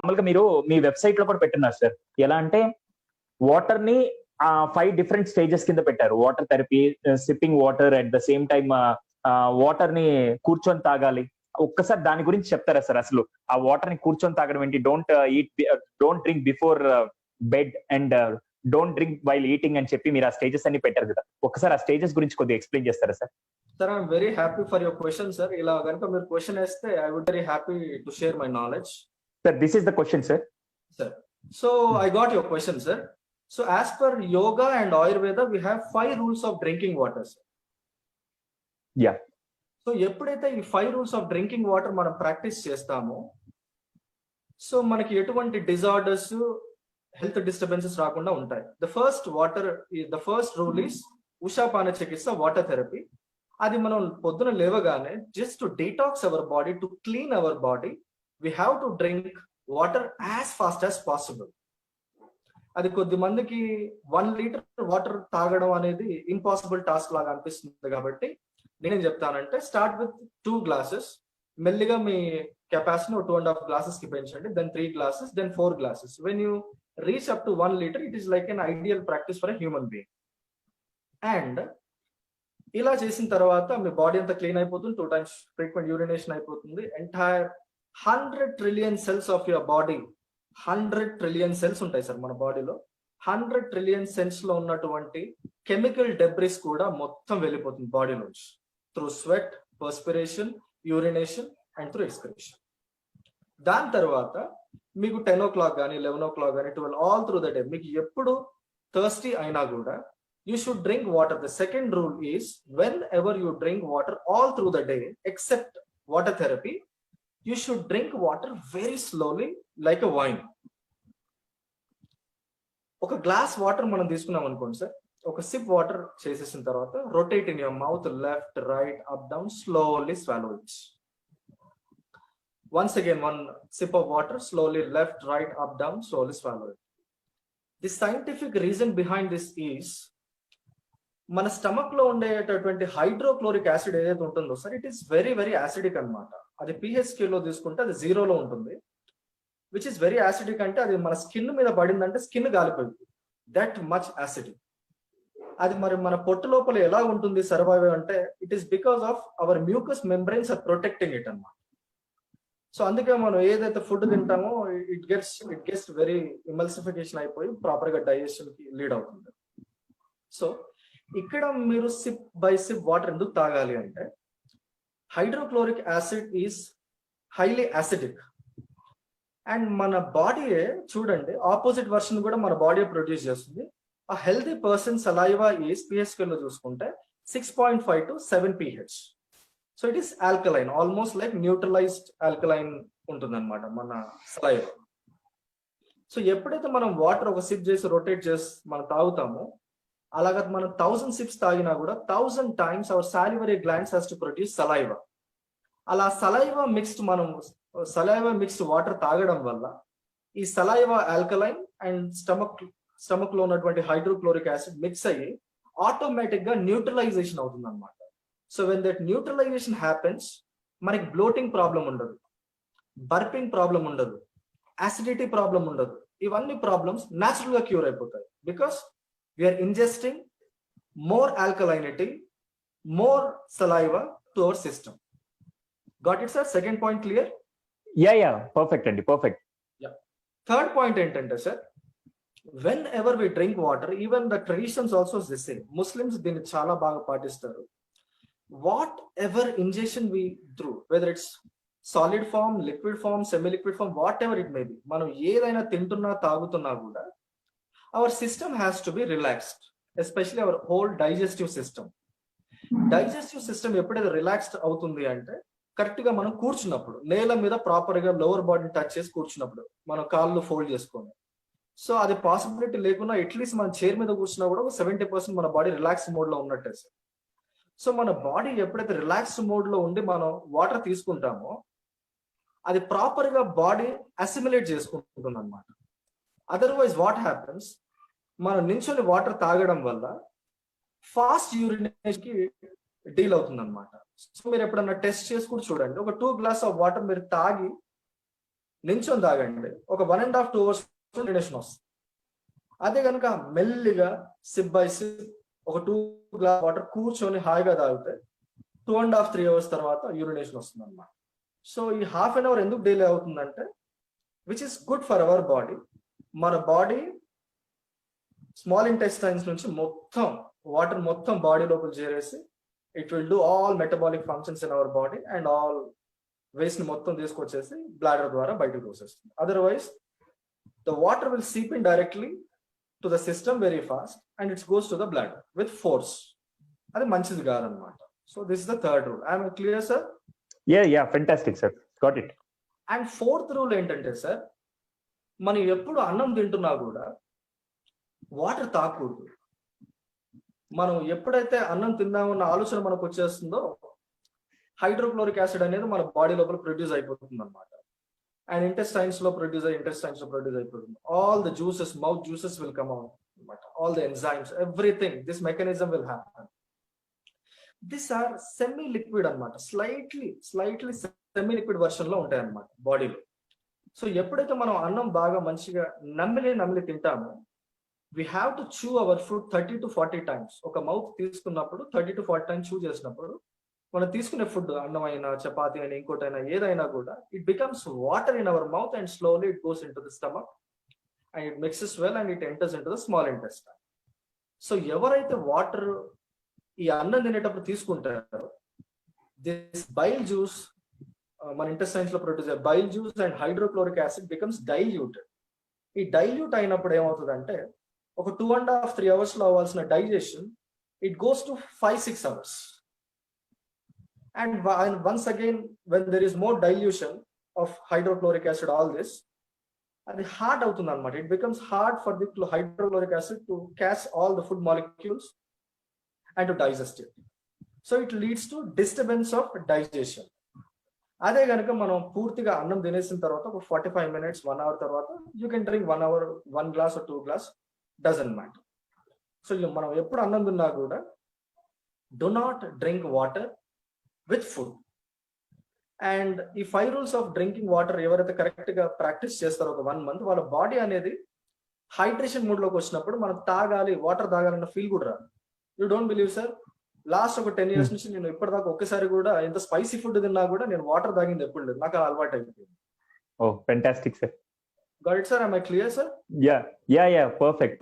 మామూలుగా మీరు మీ వెబ్సైట్ లో కూడా పెట్టున్నారు సార్. ఎలా అంటే వాటర్ ని 5 డిఫరెంట్ స్టేజెస్ కింద పెట్టారు. Water therapy, sipping water, at the same time water ని కూర్చొని తాగాలి. ఒక్కసారి దాని గురించి చెప్తారా సార్? అసలు ఆ వాటర్ ని కూర్చొని తాగడం ఏంటి? Don't drink before bed and don't drink while eating అని చెప్పి మీరు ఆ స్టేజెస్ అన్ని పెట్టారు కదా. ఒకసారి ఆ స్టేజెస్ గురించి కొద్దిగా ఎక్స్ప్లెయిన్ చేస్తారా sir? Sir, I'm very happy for your question sir. ఇలా కనుక మీరు క్వశ్చన్ వేస్తే I would very happy to share my knowledge. Sir, this is the question sir. Sir, so I got your question sir. So as per yoga and Ayurveda we have 5 rules of drinking water sir. Yeah. So ఎప్పుడైతే ఈ 5 rules of drinking water మనం practice చేస్తామో, so మనకి ఎటువంటి disorders, health disturbances రాకుండా ఉంటాయి. The first rule is ఉషాపాన చికిత్స, water therapy. అది మనం పొద్దున లేవగానే just to detox our body, to clean our body, we have to drink water as fast as possible. అది కొద్ది మందికి 1 లీటర్ వాటర్ తాగడం అనేది ఇంపాసిబుల్ టాస్క్ లాగా అనిపిస్తుంది. కాబట్టి నేనేం చెప్తానంటే, స్టార్ట్ విత్ 2 గ్లాసెస్. మెల్లిగా మీ కెపాసిటీ 2.5 గ్లాసెస్ కి పెంచండి, then 3 glasses, then 4 glasses. When you reach up to 1 litre, it is like an ideal practice for a human being. And ఇలా చేసిన తర్వాత మీ బాడీ అంతా క్లీన్ అయిపోతుంది, 2 times ఫ్రీక్వెంట్ యూరినేషన్ అయిపోతుంది. Entire 100 trillion cells of your body, 100 trillion cells ఉంటాయి sir మన బాడీలో. 100 trillion cells లో ఉన్నటువంటి కెమికల్ డెబ్రిస్ కూడా మొత్తం వెళ్ళిపోతుంది బాడీ నుంచి, through sweat, perspiration, urination and through excretion. దాని తర్వాత మీకు 10 o'clock కానీ 11 o'clock కానీ 12 ఆల్ త్రూ ద డే మీకు ఎప్పుడు థర్స్టీ అయినా కూడా you should drink water. The second rule is, whenever you drink water all through the day except water therapy, you should drink water very slowly like a wine. ఒక glass water మనం తీసుకున్నాం అనుకోండి sir, ఒక SIP water చేసేసిన తర్వాత rotate in your mouth, left, right, up, down, slowly swallow it. Once again 1 sip of water, slowly left, right, up, down, slowly swallow it. The scientific reason behind this is, మన stomach లో ఉండేటటువంటి hydrochloric acid ఏదైతే ఉంటుందో sir, it is very very acidic అనమాట. అది pH scale లో తీసుకుంటే అది 0లో ఉంటుంది, విచ్ ఇస్ వెరీ యాసిడిక్. అంటే అది మన స్కిన్ మీద పడిందంటే స్కిన్ గాలిపోయింది, దట్ మచ్ యాసిడిక్. అది మరి మన పొట్టు లోపల ఎలా ఉంటుంది సర్వైవ్ అంటే, it is because of our mucus membranes are protecting it అన్నమాట. సో అందుకే మనం ఏదైతే ఫుడ్ తింటామో ఇట్ గెట్స్ వెరీ ఇమల్సిఫికేషన్ అయిపోయి ప్రాపర్ గా డైజెషన్ కి లీడ్ అవుతుంది. సో ఇక్కడ మీరు సిప్ బై సిప్ వాటర్ ఎందుకు తాగాలి అంటే, hydrochloric acid is highly acidic. And మన బాడీయే చూడండి, ఆపోజిట్ వర్షన్ కూడా మన బాడీ ప్రొడ్యూస్ చేస్తుంది. ఆ healthy person saliva is pH scale లో చూసుకుంటే 6.5 to 7 pH. So it is alkaline, almost like neutralised alkaline ఉంటుంది అనమాట మన సలైవా. సో ఎప్పుడైతే మనం వాటర్ ఒక సిప్ చేసి రొటేట్ చేసి మనం తాగుతామో, అలాగా మనం 1000 sips తాగినా కూడా 1000 times our salivary glands has to produce saliva. అలా సలైవా మిక్స్డ్ వాటర్ తాగడం వల్ల ఈ సలైవా ఆల్కలైన్ అండ్ స్టమక్ లో ఉన్నటువంటి హైడ్రోక్లోరిక్ యాసిడ్ మిక్స్ అయ్యి ఆటోమేటిక్ గా న్యూట్రలైజేషన్ అవుతుంది అనమాట. So when that neutralisation happens, మనకి బ్లోటింగ్ ప్రాబ్లం ఉండదు, బర్పింగ్ ప్రాబ్లం ఉండదు, యాసిడిటీ ప్రాబ్లం ఉండదు. ఇవన్నీ ప్రాబ్లమ్స్ న్యాచురల్ గా క్యూర్ అయిపోతాయి, because we are ingesting more alkalinity, more saliva to our system. Got it, sir? Second point clear? Yeah, perfect andi, perfect. Yeah. Third point entante sir, whenever we drink water, even the traditions also is the same. Muslims దీన్ని చాలా బాగా పాటిస్తారు. Whatever ingestion we through, whether it's solid form, liquid form, semi liquid form, whatever it may be, మనం ఏదైనా తింటున్నా తాగుతున్నా కూడా our system has to be relaxed, especially our whole digestive system. Digestive system ఎప్పుడైతే రిలాక్స్డ్ అవుతుంది అంటే, correct గా మనం కూర్చున్నప్పుడు నేల మీద ప్రాపర్ గా లోవర్ బాడీని టచ్ చేసి కూర్చున్నప్పుడు, మనం కాళ్ళు ఫోల్డ్ చేసుకొని, సో అది పాసిబిలిటీ లేకుండా అట్లీస్ట్ మన చైర్ మీద కూర్చున్నా కూడా 70% మన బాడీ రిలాక్స్ మోడ్ లో ఉన్నట్టే సార్. సో మన బాడీ ఎప్పుడైతే రిలాక్స్డ్ మోడ్ లో ఉండి మనం వాటర్ తీసుకుంటామో, అది ప్రాపర్ గా బాడీ అసిమిలేట్ చేసుకుంటుంది అనమాట. అదర్వైజ్ వాట్ హ్యాపెన్స్, మనం నించొని వాటర్ తాగడం వల్ల ఫాస్ట్ యూరినేషన్ కి డీల్ అవుతుంది అనమాట. సో మీరు ఎప్పుడన్నా టెస్ట్ చేసి కూడా చూడండి, ఒక 2 గ్లాస్ ఆఫ్ వాటర్ మీరు తాగి నించొని తాగండి, ఒక 1.5-2 hours యూరినేషన్ వస్తుంది. అదే కనుక మెల్లిగా సిప్ బై సిప్ ఒక 2 గ్లాస్ వాటర్ కూర్చొని హాయిగా తాగితే 2.5-3 hours తర్వాత యూరినేషన్ వస్తుంది అన్నమాట. సో ఈ 1/2 hour ఎందుకు డిలే అవుతుందంటే, which is good for our body. మన బాడీ స్మాల్ ఇంటెస్టైన్స్ నుంచి మొత్తం వాటర్ మొత్తం బాడీ లోపల చేరేసి it will do all metabolic functions in our body and all waste ని మొత్తం తీసుకొచ్చేసి బ్లాడర్ ద్వారా బయటకు తోసేస్తుంది. Otherwise the water will seep in directly to the system very fast and it's goes to the bladder with force. అది మంచిది కాదనమాట. So this is the third rule. I'm clear sir? Yeah fantastic sir, got it. And fourth rule ఏంటంటే sir, మనం ఎప్పుడు అన్నం తింటున్నా కూడా water తాగకూడదు. మనం ఎప్పుడైతే అన్నం తిందామన్న ఆలోచన మనకు వచ్చేస్తుందో హైడ్రోక్లోరిక్ యాసిడ్ అనేది మన బాడీ లోపల ప్రొడ్యూస్ అయిపోతుంది అనమాట. అండ్ ఇంటెస్టైన్స్ లో ప్రొడ్యూస్ అయిపోతుంది. All the juices, mouth juices will come out అనమాట. All the enzymes, everything, this mechanism will happen. This are semi liquid అనమాట. స్లైట్లీ సెమీ లిక్విడ్ వర్షన్ లో ఉంటాయి అనమాట బాడీలో. సో ఎప్పుడైతే మనం అన్నం బాగా మంచిగా నమిలి తింటామో, we have to chew our food 30 to 40 times. ఒక మౌత్ తీసుకున్నప్పుడు 30 to 40 times chew చేసినప్పుడు మనం తీసుకునే ఫుడ్, అన్నం అయినా చపాతి అయినా ఇంకోటైనా ఏదైనా కూడా, it becomes water in our mouth and slowly it goes in to the stomach and it mixes well and it enters in to the small intestine. So ఎవరైతే water ఈ అన్నం తినేటప్పుడు తీసుకుంటారో, దిస్ బైల్ జ్యూస్ మన intestines లో produce అయ్యే bile juice and hydrochloric acid becomes diluted. ఈ dilute అయినప్పుడు ఏమవుతుందంటే, ఒక 2.5-3 hours లో అవ్వాల్సిన digestion it goes to 5-6 hours. And once again, when there is more dilution of hydrochloric acid, all this, అది హార్డ్ అవుతుంది అనమాట. It becomes hard for the hydrochloric acid to catch all the food molecules and to digest it. So it leads to disturbance of digestion. అదే కనుక మనం పూర్తిగా అన్నం తినేసిన తర్వాత ఒక 45 minutes, 1 hour తర్వాత you can drink 1 hour 1 glass or 2 glass, doesn't matter. So మనం ఎప్పుడు అన్నం తిన్నా కూడా do not drink water with food. And ఈ 5 rules ఆఫ్ డ్రింకింగ్ వాటర్ ఎవరైతే కరెక్ట్ గా ప్రాక్టీస్ చేస్తారో ఒక 1 month, వాళ్ళ బాడీ అనేది హైడ్రేషన్ మూడ్ లోకి వచ్చినప్పుడు మనం వాటర్ తాగాలన్న ఫీల్ కూడా రాదు. You don't believe sir, last ఒక 10 years నుంచి నేను ఇప్పటిదాకా ఒక్కసారి కూడా ఎంత స్పైసీ ఫుడ్ తిన్నా కూడా నేను వాటర్ తాగింది ఎప్పుడు లేదు. నాకు అలవాటు అయిపోయింది. Oh fantastic sir. Got it, sir? Am I clear, sir? Yeah. Perfect.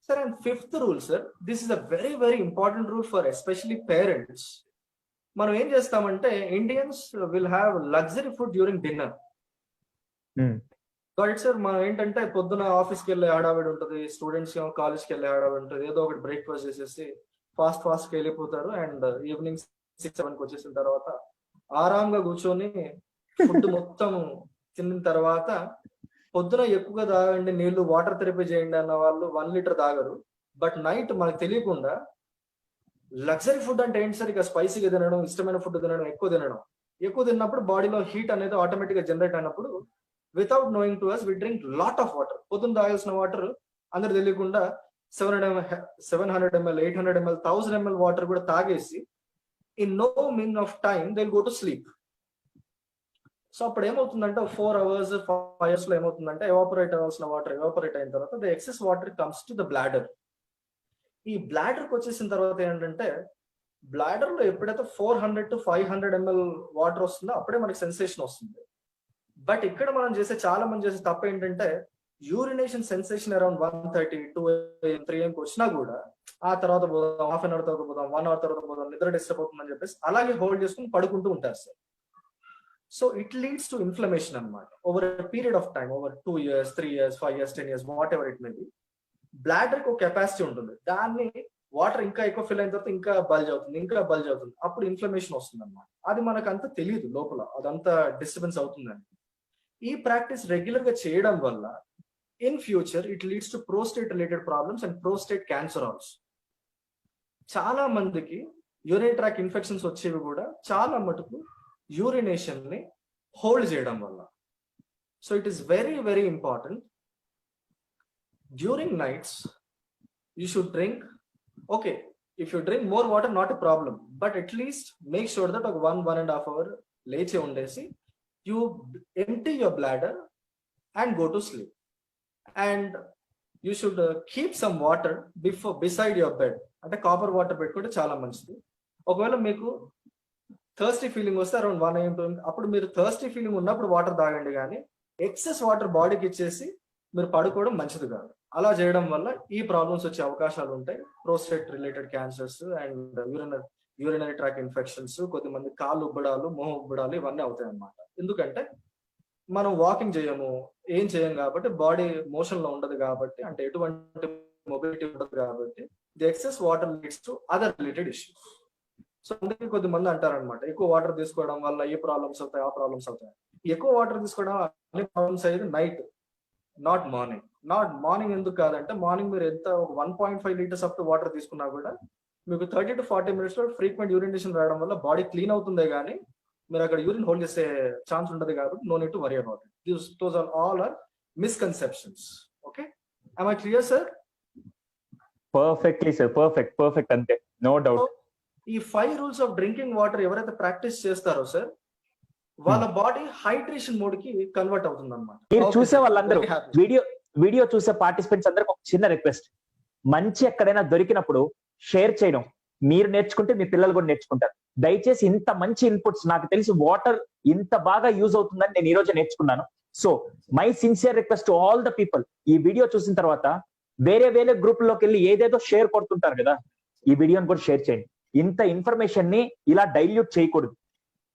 Sir, and fifth rule, sir, this is a very, very important rule for especially parents. మనం ఏం చేస్తామంటే, Indians will have luxury food during dinner. Got it, sir? మనం ఏంటంటే పొద్దున ఆఫీస్కి వెళ్ళే హడావిడి ఉంటుంది, స్టూడెంట్స్ కాలేజ్కి వెళ్ళే హడావిడి ఉంటుంది, ఏదో ఒకటి బ్రేక్ఫాస్ట్ చేసేసి ఫాస్ట్ కి వెళ్ళిపోతారు. అండ్ ఈవినింగ్ 6-7 వచ్చేసిన తర్వాత ఆరాంగా కూర్చొని ఫుడ్ మొత్తం తిన్న తర్వాత పొద్దున ఎక్కువగా తాగండి నీళ్లు, వాటర్ థెరపీ చేయండి అన్న వాళ్ళు 1 liter తాగరు. బట్ నైట్ మనకు తెలియకుండా లగ్జరీ ఫుడ్ అంటే ఏంటి సార్, ఇక స్పైసీగా తినడం, ఇష్టమైన ఫుడ్ తినడం, ఎక్కువ తిన్నప్పుడు బాడీలో హీట్ అనేది ఆటోమేటిక్ గా జనరేట్ అయినప్పుడు without knowing to us we drink lot of water. పొద్దున తాగాల్సిన వాటర్ అందరు తెలియకుండా 700 ml, 800 ml, 1000 ml వాటర్ కూడా తాగేసి in no mean of time they will go to sleep. So అప్పుడు ఏమవుతుందంటే 4 hours, 5 hours లో ఏమవుతుందంటే ఎవాపరేట్ అవ్వాల్సిన వాటర్ ఎవాపరేట్ అయిన తర్వాత the excess water comes to the bladder. ఈ బ్లాడర్ కి వచ్చేసిన తర్వాత ఏంటంటే, బ్లాడర్ లో ఎప్పుడైతే 400 to 500 ml వాటర్ వస్తుందో అప్పుడే మనకి సెన్సేషన్ వస్తుంది. బట్ ఇక్కడ మనం చాలా మంది చేసే తప్ప ఏంటంటే, urination sensation around 1:30, 2 AM, 3 AM వచ్చినా కూడా ఆ తర్వాత పోదాం, 1/2 hour తర్వాత పోదాం, 1 hour తర్వాత పోదాం, నిద్ర డిస్టర్బ్ అవుతుందని చెప్పేసి అలాగే హోల్డ్ చేసుకుని పడుకుంటూ ఉంటారు sir. So it leads to inflammation అనమాట. Over period of time, over 2 years, 3 years, 5 years, 10 years, whatever it may be, bladder కి ఒక కెపాసిటీ ఉంటుంది. దాన్ని వాటర్ ఇంకా ఎక్కువ ఫిల్ అయిన తర్వాత ఇంకా బల్జ్ అవుతుంది. అప్పుడు ఇన్ఫ్లమేషన్ వస్తుంది అనమాట. అది మనకు అంత తెలియదు లోపల, అదంతా డిస్టర్బెన్స్ అవుతుందని. ఈ ప్రాక్టీస్ రెగ్యులర్ గా చేయడం వల్ల in future it leads to prostate related problems and prostate cancer also. చాలా మందికి యూరినరీ ట్రాక్ ఇన్ఫెక్షన్స్ వచ్చేవి కూడా చాలా మటుకు యూరినేషన్ ని హోల్డ్ చేయడం వల్ల. So it is very, very important. During nights, you should drink. Okay, if you drink more water, not a problem. But at least make sure that 1.5 hour లేచి ఉండేసి you empty your bladder and go to sleep. And you should keep some water beside your bed. అంటే copper water పెట్టుకుంటే చాలా మంచిది. ఒకవేళ మీకు thirsty feeling వస్తే around 1 AM అప్పుడు మీరు థర్స్టీ ఫీలింగ్ ఉన్నప్పుడు వాటర్ తాగండి, కానీ ఎక్సెస్ వాటర్ బాడీకి ఇచ్చేసి మీరు పడుకోవడం మంచిది కాదు. అలా చేయడం వల్ల ఈ ప్రాబ్లమ్స్ వచ్చే అవకాశాలు ఉంటాయి. Prostate related cancers and urinary tract infections, కొద్దిమంది కాళ్ళు ఉబ్బడాలు, మొహం ఉబ్బడాలు ఇవన్నీ అవుతాయి అన్నమాట. ఎందుకంటే మనం వాకింగ్ చేయము, ఏం చేయం కాబట్టి, బాడీ మోషన్ లో ఉండదు కాబట్టి, అంటే ఎటువంటి మొబిలిటీ ఉండదు కాబట్టి, the excess water leads to other related issues. So అందుకే కొద్దిమంది అంటారనమాట, ఎక్కువ వాటర్ తీసుకోవడం వల్ల ఏ ప్రాబ్లమ్స్ అవుతాయి, ఆ ప్రాబ్లమ్స్ అవుతాయి. ఎక్కువ వాటర్ తీసుకోవడం అన్ని ప్రాబ్లమ్స్ అయ్యేది నైట్, నాట్ మార్నింగ్. ఎందుకు కాదంటే, మార్నింగ్ మీరు ఎంత 1.5 లీటర్స్ అప్ టు వాటర్ తీసుకున్నా కూడా మీకు 30 to 40 minutes లో ఫ్రీక్వెంట్ యూరినేషన్ రావడం వల్ల బాడీ క్లీన్ అవుతుందే కానీ మీరు అక్కడ యూరిన్ హోల్డ్ చేసే ఛాన్స్ ఉండదు కాబట్టి, no need to worry about it. Those are all are misconceptions. Okay, am I clear, sir? Perfectly sir, perfect అంతే, నో డౌట్. ఈ 5 రూల్స్ ఆఫ్ డ్రింకింగ్ వాటర్ ఎవరైతే ప్రాక్టీస్ చేస్తారో సార్, వాళ్ళ బాడీ హైడ్రేషన్ మోడ్ కి convert అవుతుంది అనమాట. మీరు చూసే వాళ్ళందరూ, వీడియో చూసే పార్టిసిపెంట్స్ అందరికి ఒక చిన్న రిక్వెస్ట్, మంచి ఎక్కడైనా దొరికినప్పుడు షేర్ చేయడం. మీరు నేర్చుకుంటే మీ పిల్లలు కూడా నేర్చుకుంటారు. దయచేసి ఇంత మంచి ఇన్పుట్స్, నాకు తెలిసి వాటర్ ఇంత బాగా యూజ్ అవుతుందని నేను ఈ రోజు నేర్చుకున్నాను. So my sincere request to all the people, ఈ వీడియో చూసిన తర్వాత వేరే గ్రూప్ లోకి వెళ్ళి ఏదేదో షేర్ కొడుతుంటారు కదా, ఈ వీడియోని కూడా షేర్ చేయండి. ఇంత ఇన్ఫర్మేషన్ ని ఇలా డైల్యూట్ చేయకూడదు.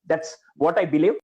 That's what I believe.